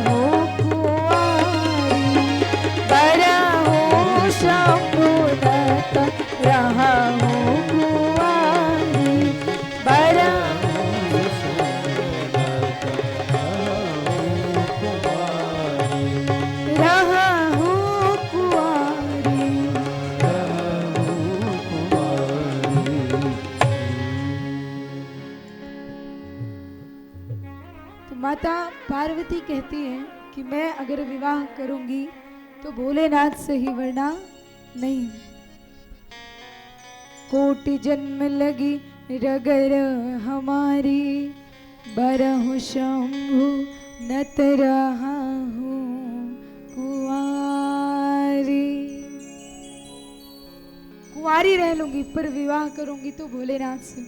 हो कुंवारी, बरा हो शंभुनाथ रहा हो कुंवारी, बरा रहा हो कुंवारी। तो माता पार्वती कहती है कि मैं अगर विवाह करूंगी तो भोलेनाथ से ही, वरना नहीं। कोटि जन्म लगी रगर हमारी, बरहु शंभु नत रहा हूँ कुंवारी। कुंवारी रह लूंगी पर विवाह करूंगी तो भोलेनाथ से।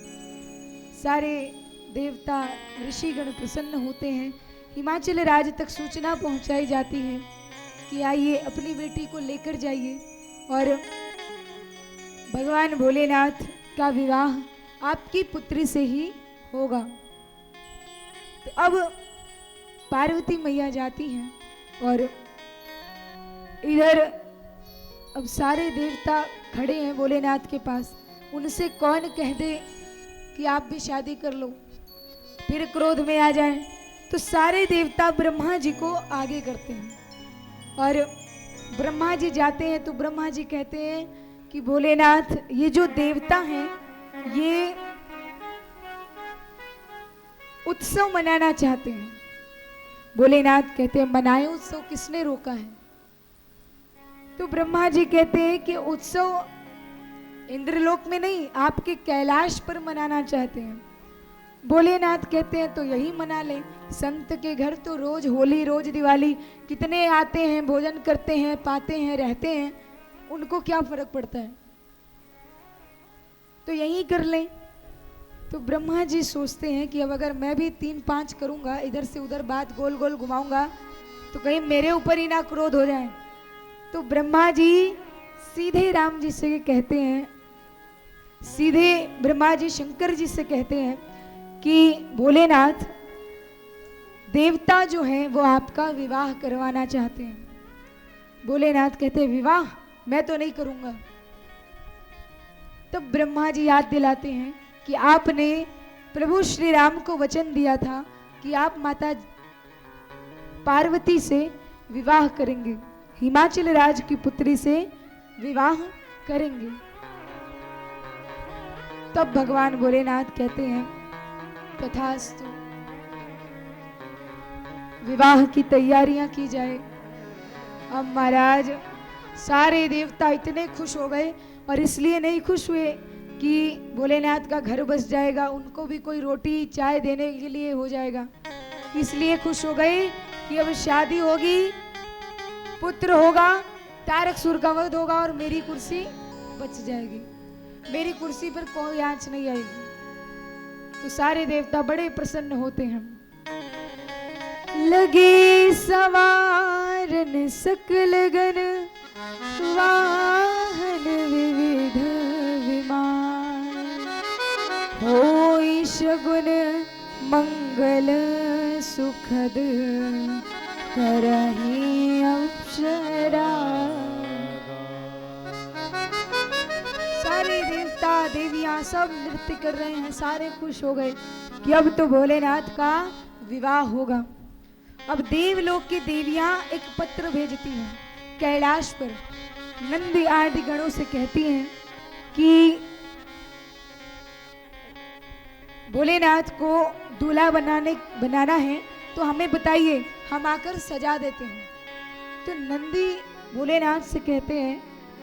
सारे देवता ऋषिगण प्रसन्न होते हैं। हिमाचल राज्य तक सूचना पहुंचाई जाती है कि आइए अपनी बेटी को लेकर जाइए और भगवान भोलेनाथ का विवाह आपकी पुत्री से ही होगा। तो अब पार्वती मैया जाती हैं और इधर अब सारे देवता खड़े हैं भोलेनाथ के पास। उनसे कौन कह दे कि आप भी शादी कर लो, फिर क्रोध में आ जाएं। तो सारे देवता ब्रह्मा जी को आगे करते हैं और ब्रह्मा जी जाते हैं तो ब्रह्मा जी कहते हैं कि भोलेनाथ, ये जो देवता हैं ये उत्सव मनाना चाहते हैं। भोलेनाथ कहते हैं मनाए उत्सव, किसने रोका है? तो ब्रह्मा जी कहते हैं कि उत्सव इंद्रलोक में नहीं, आपके कैलाश पर मनाना चाहते हैं। भोलेनाथ कहते हैं तो यही मना लें। संत के घर तो रोज होली, रोज दिवाली, कितने आते हैं, भोजन करते हैं, पाते हैं, रहते हैं, उनको क्या फर्क पड़ता है, तो यही कर लें। तो ब्रह्मा जी सोचते हैं कि अब अगर मैं भी 3-5 करूंगा, इधर से उधर बात गोल गोल घुमाऊंगा, तो कहीं मेरे ऊपर ही ना क्रोध हो जाए। तो ब्रह्मा जी सीधे राम जी से कहते हैं, सीधे ब्रह्मा जी शंकर जी से कहते हैं कि भोलेनाथ, देवता जो हैं वो आपका विवाह करवाना चाहते हैं। भोलेनाथ कहते हैं विवाह मैं तो नहीं करूंगा। तब ब्रह्मा जी याद दिलाते हैं कि आपने प्रभु श्री राम को वचन दिया था कि आप माता पार्वती से विवाह करेंगे, हिमाचल राज की पुत्री से विवाह करेंगे। तब भगवान भोलेनाथ कहते हैं तथास्तु, विवाह की तैयारियां की जाए। अब महाराज सारे देवता इतने खुश हो गए, और इसलिए नहीं खुश हुए कि भोलेनाथ का घर बस जाएगा, उनको भी कोई रोटी चाय देने के लिए हो जाएगा। इसलिए खुश हो गए कि अब शादी होगी, पुत्र होगा, तारकासुर का वध होगा और मेरी कुर्सी बच जाएगी, मेरी कुर्सी पर कोई आंच नहीं आएगी। तो सारे देवता बड़े प्रसन्न होते हैं। लगे सवारन सकल गण, वाहन विविध विमान, होई शगुन मंगल सुखद, करहि अप्सरा। सारे देवता देवियां सब नृत्य कर रहे हैं, सारे खुश हो गए कि अब तो भोलेनाथ का विवाह होगा। अब देवलोक की देवियां एक पत्र भेजती हैं कैलाश पर, नंदी आदि गणों से कहती हैं कि भोलेनाथ को दूल्हा बनाना है तो हमें बताइए, हम आकर सजा देते हैं। तो नंदी भोलेनाथ से कहते हैं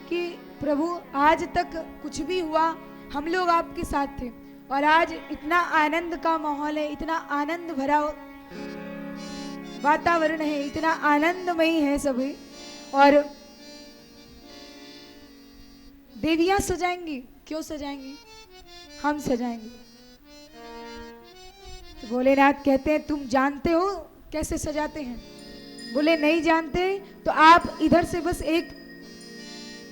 कि प्रभु आज तक कुछ भी हुआ हम लोग आपके साथ थे, और आज इतना आनंद का माहौल है, इतना आनंद भरा वातावरण है, इतना आनंदमयी है सभी, और देवियां सजाएंगी, क्यों सजाएंगी, हम सजाएंगे। तो भोलेनाथ कहते हैं तुम जानते हो कैसे सजाते हैं? बोले नहीं जानते, तो आप इधर से बस एक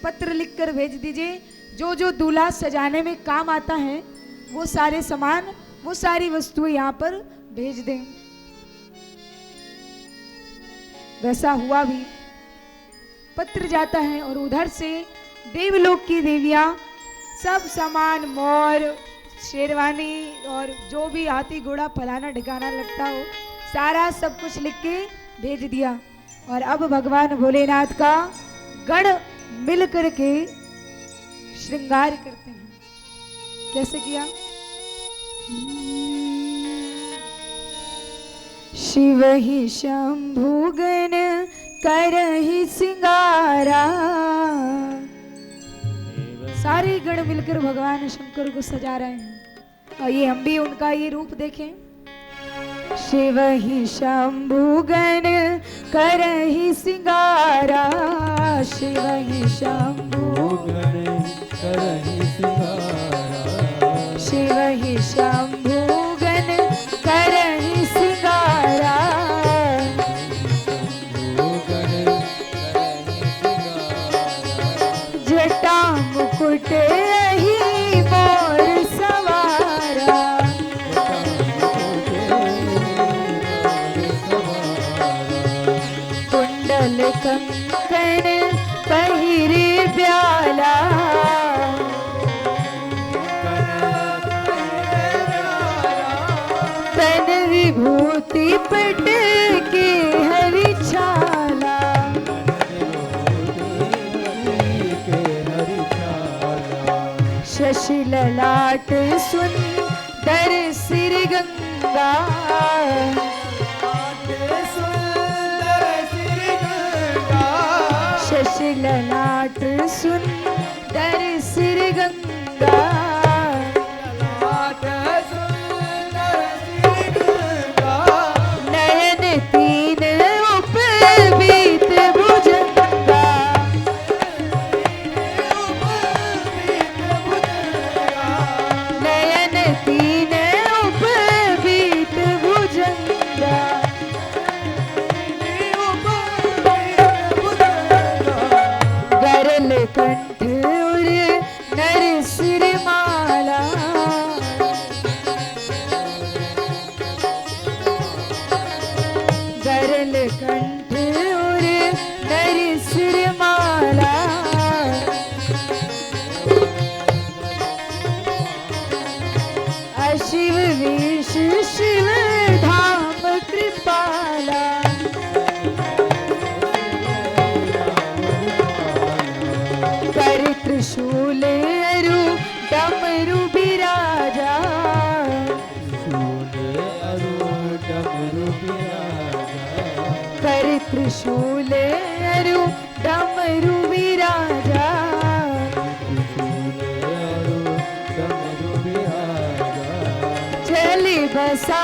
पत्र लिखकर भेज दीजिए, जो जो दूल्हा सजाने में काम आता है वो सारे सामान, वो सारी वस्तुएं यहाँ पर भेज दें। वैसा हुआ भी। पत्र जाता है और उधर से देवलोक की देवियां सब सामान, मोर, शेरवानी और जो भी हाथी घोड़ा फलाना ढिकाना लगता हो, सारा सब कुछ लिख के भेज दिया। और अब भगवान भोलेनाथ का गण मिल करके श्रृंगार करते हैं। कैसे किया? शिव ही शंभुगन करहि सिंगारा। सारे गण मिलकर भगवान शंकर को सजा रहे हैं। और ये हम भी उनका ये रूप देखें। शिव ही शंभुगन करहि सिंगारा, शिव ही शंभुगन करहि सिंगारा, शिव ही शंभुगन करहि सिंगारा, जटा मुकुट ही मोर सवारा, कुंडल कंकण पहिरे ब्याला, तन विभूति पट के हरि छाला, शशि ललाट सुंदर सिर गंगा, शशि ललाट सुंदर सिर गंगा, नयन तीन उपवीत भुजंगा, नयन तीन उपवीत भुजंगा, गरल कंठ और नर सिर माला, गरल कंठ और नर सिर माला, अशिव वेश शिव धाम कृपाला, कर त्रिशूल अरु डमरू बिराजा, कर त्रिशूल अरु डमरू बिराजा, चली बसा